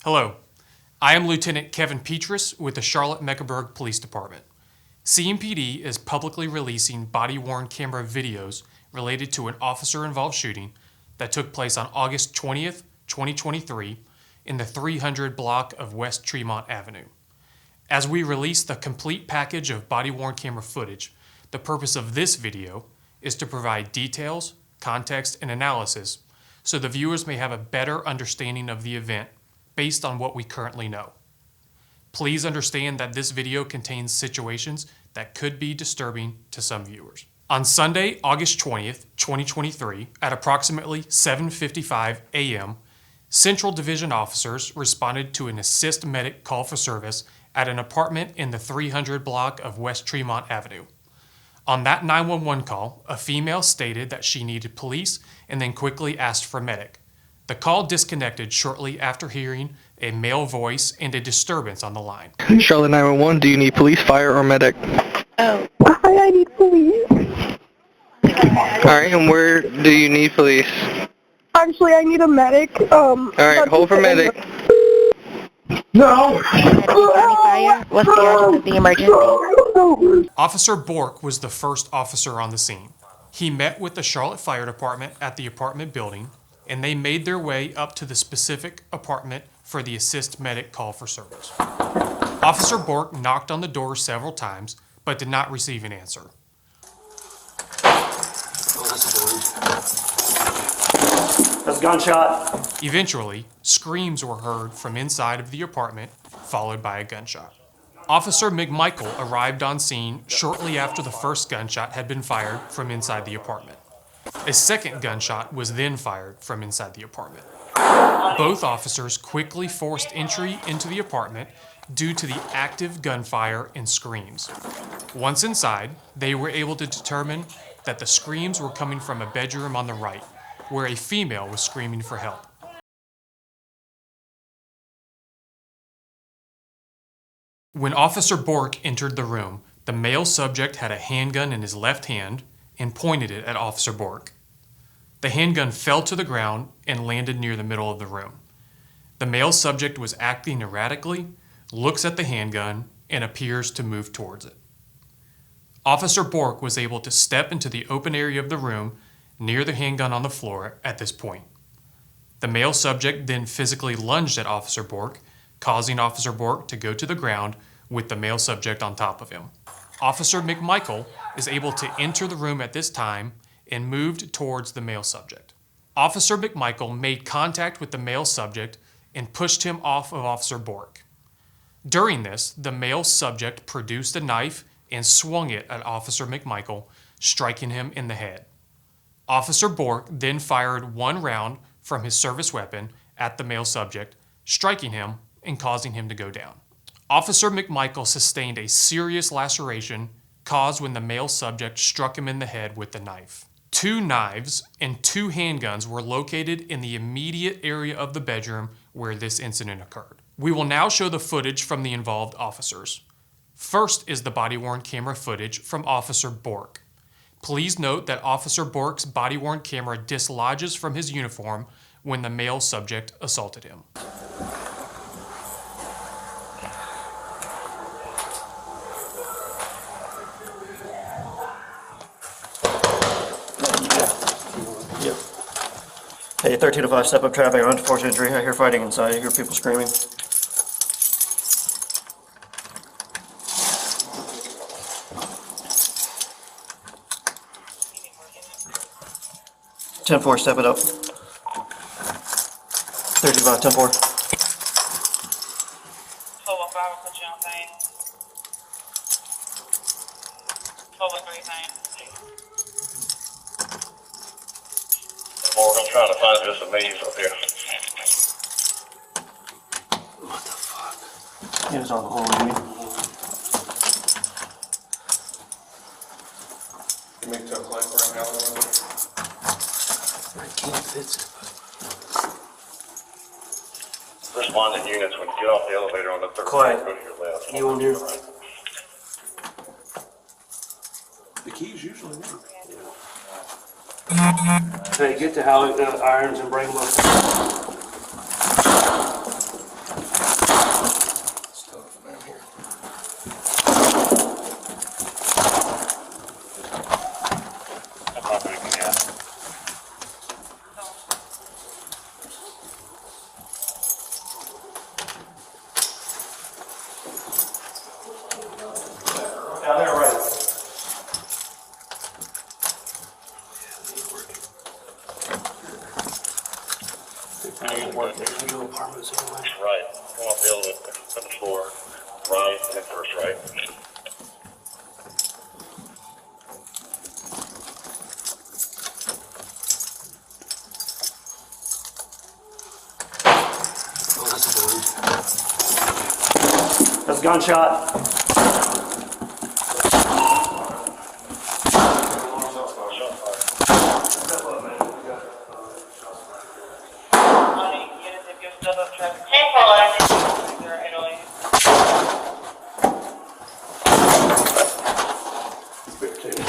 Hello, I am Lieutenant Kevin Petrus with the Charlotte-Mecklenburg Police Department. CMPD is publicly releasing body-worn camera videos related to an officer-involved shooting that took place on August 20th, 2023 in the 300 block of West Tremont Avenue. As we release the complete package of body-worn camera footage, the purpose of this video is to provide details, context, and analysis so the viewers may have a better understanding of the event based on what we currently know. Please understand that this video contains situations that could be disturbing to some viewers. On Sunday, August 20th, 2023, at approximately 7:55 a.m., Central Division officers responded to an assist medic call for service at an apartment in the 300 block of West Tremont Avenue. On that 911 call, a female stated that she needed police and then quickly asked for medic. The call disconnected shortly after hearing a male voice and a disturbance on the line. Charlotte 911, do you need police, fire, or medic? Oh. Hi, I need police. Alright, and where do you need police? Actually, I need a medic. Alright, hold for medic. No! Fire? What's the urgent of the emergency? Officer Bourque was the first officer on the scene. He met with the Charlotte Fire Department at the apartment building, and they made their way up to the specific apartment for the assist medic call for service. Officer Bourque knocked on the door several times, but did not receive an answer. That's a gunshot. Eventually, screams were heard from inside of the apartment, followed by a gunshot. Officer McMichael arrived on scene shortly after the first gunshot had been fired from inside the apartment. A second gunshot was then fired from inside the apartment. Both officers quickly forced entry into the apartment due to the active gunfire and screams. Once inside, they were able to determine that the screams were coming from a bedroom on the right, where a female was screaming for help. When Officer Bourque entered the room, the male subject had a handgun in his left hand and pointed it at Officer Bourque. The handgun fell to the ground and landed near the middle of the room. The male subject was acting erratically, looks at the handgun, and appears to move towards it. Officer Bourque was able to step into the open area of the room near the handgun on the floor at this point. The male subject then physically lunged at Officer Bourque, causing Officer Bourque to go to the ground with the male subject on top of him. Officer McMichael is able to enter the room at this time and moved towards the male subject. Officer McMichael made contact with the male subject and pushed him off of Officer Bourque. During this, the male subject produced a knife and swung it at Officer McMichael, striking him in the head. Officer Bourque then fired one round from his service weapon at the male subject, striking him and causing him to go down. Officer McMichael sustained a serious laceration caused when the male subject struck him in the head with the knife. 2 knives and 2 handguns were located in the immediate area of the bedroom where this incident occurred. We will now show the footage from the involved officers. First is the body-worn camera footage from Officer Bourque. Please note that Officer Bourque's body-worn camera dislodges from his uniform when the male subject assaulted him. Hey, 1305, step up traffic, unfortunate injury. I hear fighting inside. I hear people screaming. Ten-4, step it up. 1305, 10-4. 1205 will put you on pain. 1203 pain. Well, we're going to try to find just a maze up here. What the fuck? He was on the hole with me. You make tough life right now. I can't fit it. Responding units, when you get off the elevator on the third Quiet. floor, go to your left. You on here? The keys usually work. Hey, get the irons and bring them up. Individual apartments anyway. Right. Come off the elevator, on the floor, right, and then first right. Oh, that's a balloon. That's a gunshot. Honey, units, if you step up traffic. 10-4. It's barricaded.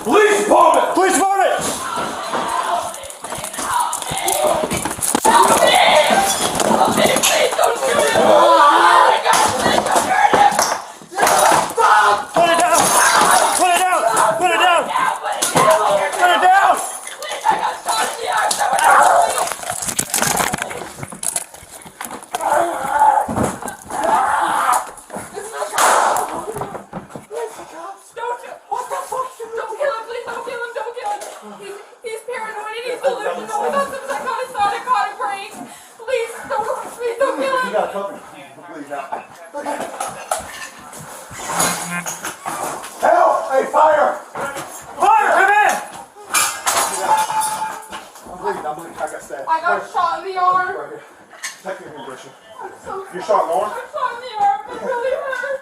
Police department! Police department! Put it down! Put it down! Put it down! Put it down! He's paranoid and he's delusional. He thought some psychotic break. Please don't kill him. You got covered. Please now. Help! Hey, fire! Fire! Come in! I'm bleeding. I got stabbed. I got shot in the arm. Right here. Take me compression. I'm so You shot in the arm? I'm shot in the arm. It really hurt.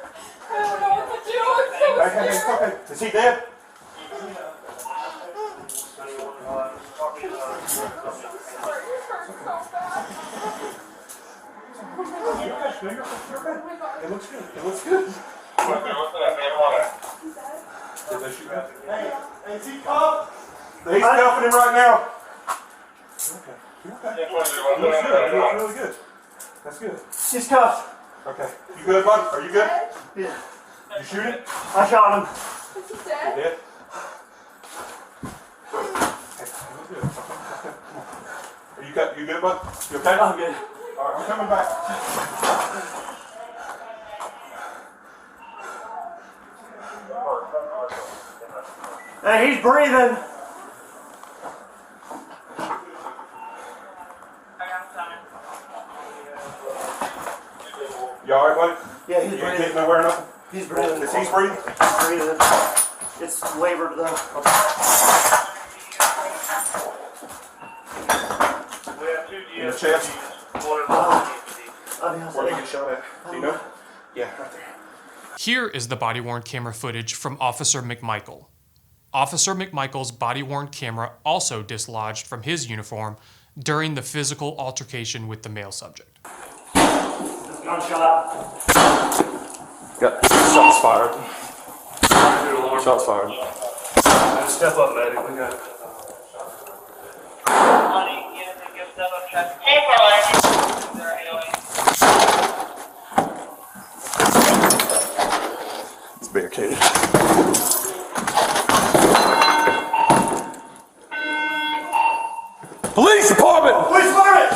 I don't know what to do. I'm so Hey, scared. okay. Is he dead? It looks good. It looks good. Did they shoot him? Hey, is he cuffed? He's cuffing him right now. Okay. You okay? He looks good. He looks really good. That's good. She's cuffed. Okay. You good, bud? Are you good? Yeah. You shoot it? I shot him. Is he You dead? dead? Hey, you look good. Okay. You good, bud? You okay? I'm good. All right, I'm coming back. Hey, he's breathing. I got him coming. You all right, buddy? Yeah, he's You breathing. getting nowhere enough? He's breathing. Is he breathing? He's breathing. It's labored though. In the chest? Where did he get shot at? Do you know? Yeah, right there. Here is the body-worn camera footage from Officer McMichael. Officer McMichael's body-worn camera also dislodged from his uniform during the physical altercation with the male subject. Gunshot. Got shots fired. Shots fired. Step up, medic. We got it. Honey, units, if you step up traffic. 10-4. It's barricaded. Police department! Police department!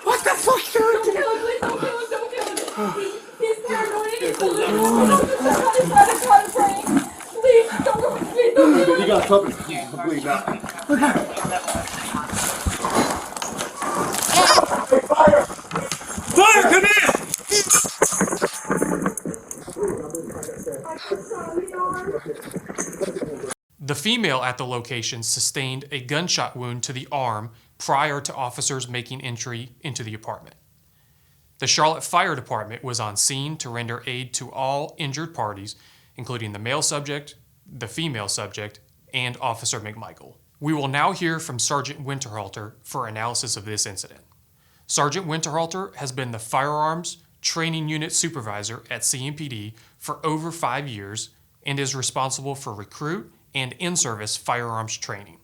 What the fuck, dude? Don't kill him, please don't kill him, don't kill him. He's paranoid and he's delusional. He thought some psychotic break. Please don't kill him. You got covered. I'm bleeding out. Hey, fire! Fire, come in! The female at the location sustained a gunshot wound to the arm prior to officers making entry into the apartment. The Charlotte Fire Department was on scene to render aid to all injured parties, including the male subject, the female subject, and Officer McMichael. We will now hear from Sergeant Winterhalter for analysis of this incident. Sergeant Winterhalter has been the Firearms Training Unit Supervisor at CMPD for over 5 years and is responsible for recruit and in-service firearms training.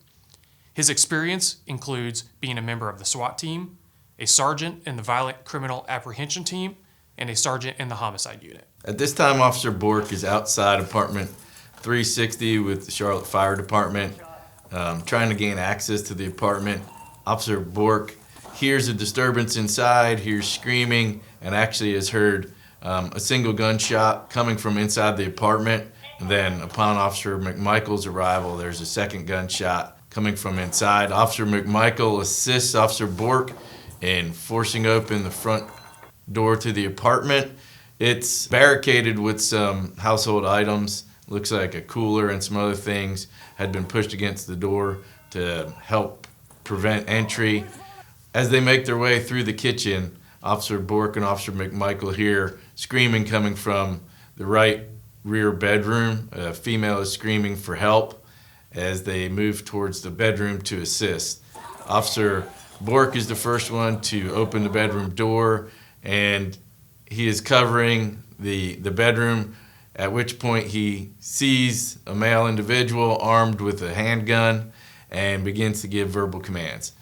His experience includes being a member of the SWAT team, a sergeant in the Violent Criminal Apprehension Team, and a sergeant in the Homicide Unit. At this time, Officer Bourque is outside apartment 360 with the Charlotte Fire Department, trying to gain access to the apartment. Officer Bourque hears a disturbance inside, hears screaming, and actually has heard a single gunshot coming from inside the apartment. And then upon Officer McMichael's arrival, there's a second gunshot coming from inside. Officer McMichael assists Officer Bourque in forcing open the front door to the apartment. It's barricaded with some household items. Looks like a cooler and some other things had been pushed against the door to help prevent entry. As they make their way through the kitchen, Officer Bourque and Officer McMichael hear screaming coming from the right rear bedroom. A female is screaming for help as they move towards the bedroom to assist. Officer Bourque is the first one to open the bedroom door, and he is covering the bedroom, at which point he sees a male individual armed with a handgun and begins to give verbal commands.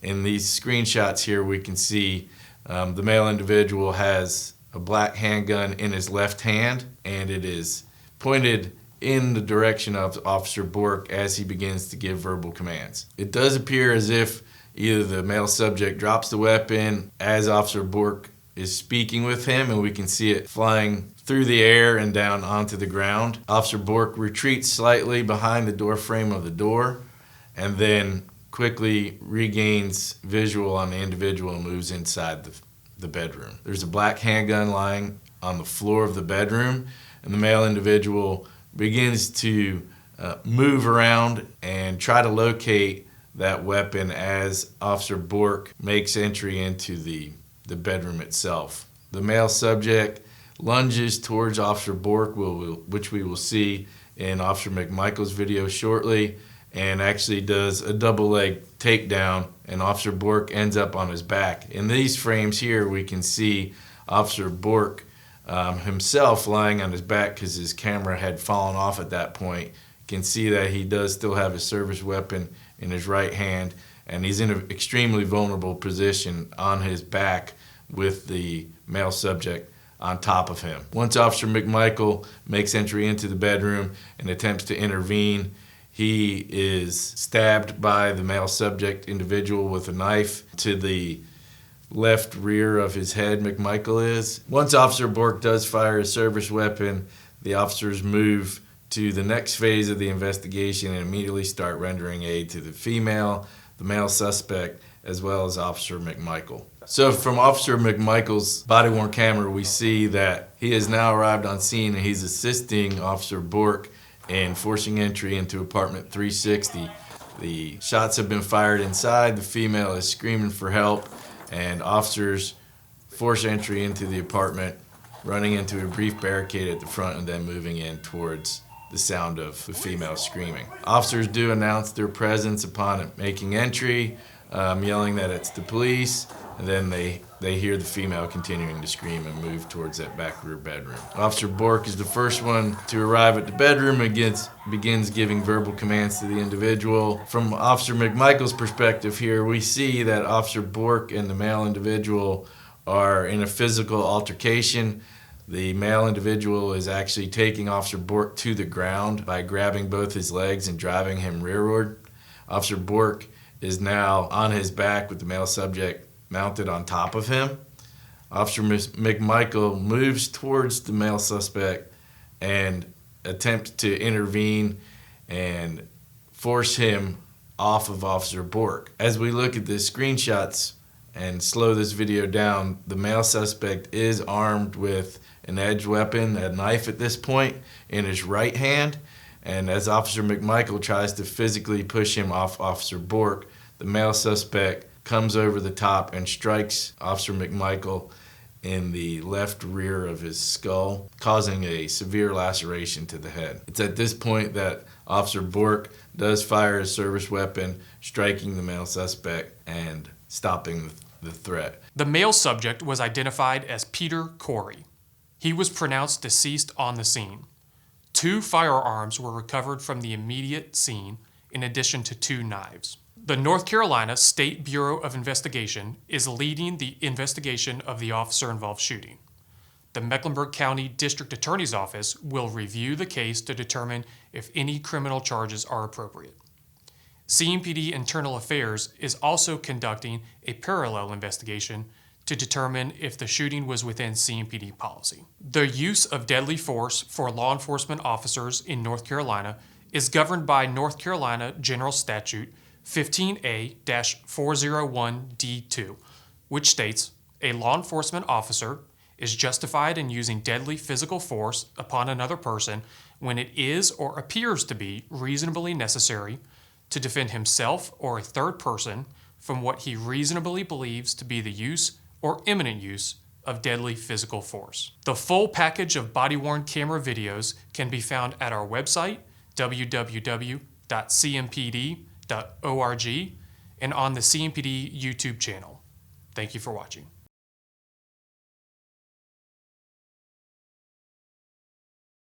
In these screenshots here, we can see the male individual has a black handgun in his left hand, and it is pointed in the direction of Officer Bourque as he begins to give verbal commands. It does appear as if either the male subject drops the weapon as Officer Bourque is speaking with him, and we can see it flying through the air and down onto the ground. Officer Bourque retreats slightly behind the door frame of the door and then quickly regains visual on the individual and moves inside the bedroom. There's a black handgun lying on the floor of the bedroom, and the male individual begins to move around and try to locate that weapon as Officer Bourque makes entry into the bedroom itself. The male subject lunges towards Officer Bourque, which we will see in Officer McMichael's video shortly, and actually does a double leg takedown, and Officer Bourque ends up on his back. In these frames here, we can see Officer Bourque himself lying on his back because his camera had fallen off at that point. You can see that he does still have his service weapon in his right hand, and he's in an extremely vulnerable position on his back with the male subject on top of him. Once Officer McMichael makes entry into the bedroom and attempts to intervene, he is stabbed by the male subject individual with a knife to the left rear of his head. McMichael is. Once Officer Bourque does fire his service weapon, the officers move to the next phase of the investigation and immediately start rendering aid to the female, the male suspect, as well as Officer McMichael. So from Officer McMichael's body-worn camera, we see that he has now arrived on scene and he's assisting Officer Bourque in forcing entry into apartment 360. The shots have been fired inside, the female is screaming for help, and officers force entry into the apartment, running into a brief barricade at the front and then moving in towards the sound of the female screaming. Officers do announce their presence upon making entry, yelling that it's the police, and then they hear the female continuing to scream and move towards that back rear bedroom. Officer Bourque is the first one to arrive at the bedroom and begins giving verbal commands to the individual. From Officer McMichael's perspective here, we see that Officer Bourque and the male individual are in a physical altercation. The male individual is actually taking Officer Bourque to the ground by grabbing both his legs and driving him rearward. Officer Bourque is now on his back with the male subject mounted on top of him. Officer McMichael moves towards the male suspect and attempts to intervene and force him off of Officer Bourque. As we look at the screenshots and slow this video down, the male suspect is armed with an edged weapon, a knife at this point, in his right hand. And as Officer McMichael tries to physically push him off Officer Bourque, the male suspect comes over the top and strikes Officer McMichael in the left rear of his skull, causing a severe laceration to the head. It's at this point that Officer Bourque does fire his service weapon, striking the male suspect and stopping the threat. The male subject was identified as Peter Corey. He was pronounced deceased on the scene. 2 firearms were recovered from the immediate scene, in addition to 2 knives. The North Carolina State Bureau of Investigation is leading the investigation of the officer-involved shooting. The Mecklenburg County District Attorney's Office will review the case to determine if any criminal charges are appropriate. CMPD Internal Affairs is also conducting a parallel investigation to determine if the shooting was within CMPD policy. The use of deadly force for law enforcement officers in North Carolina is governed by North Carolina General Statute 15A-401D2, which states, a law enforcement officer is justified in using deadly physical force upon another person when it is or appears to be reasonably necessary to defend himself or a third person from what he reasonably believes to be the use or imminent use of deadly physical force. The full package of body-worn camera videos can be found at our website, www.cmpd.org, and on the CMPD YouTube channel. Thank you for watching.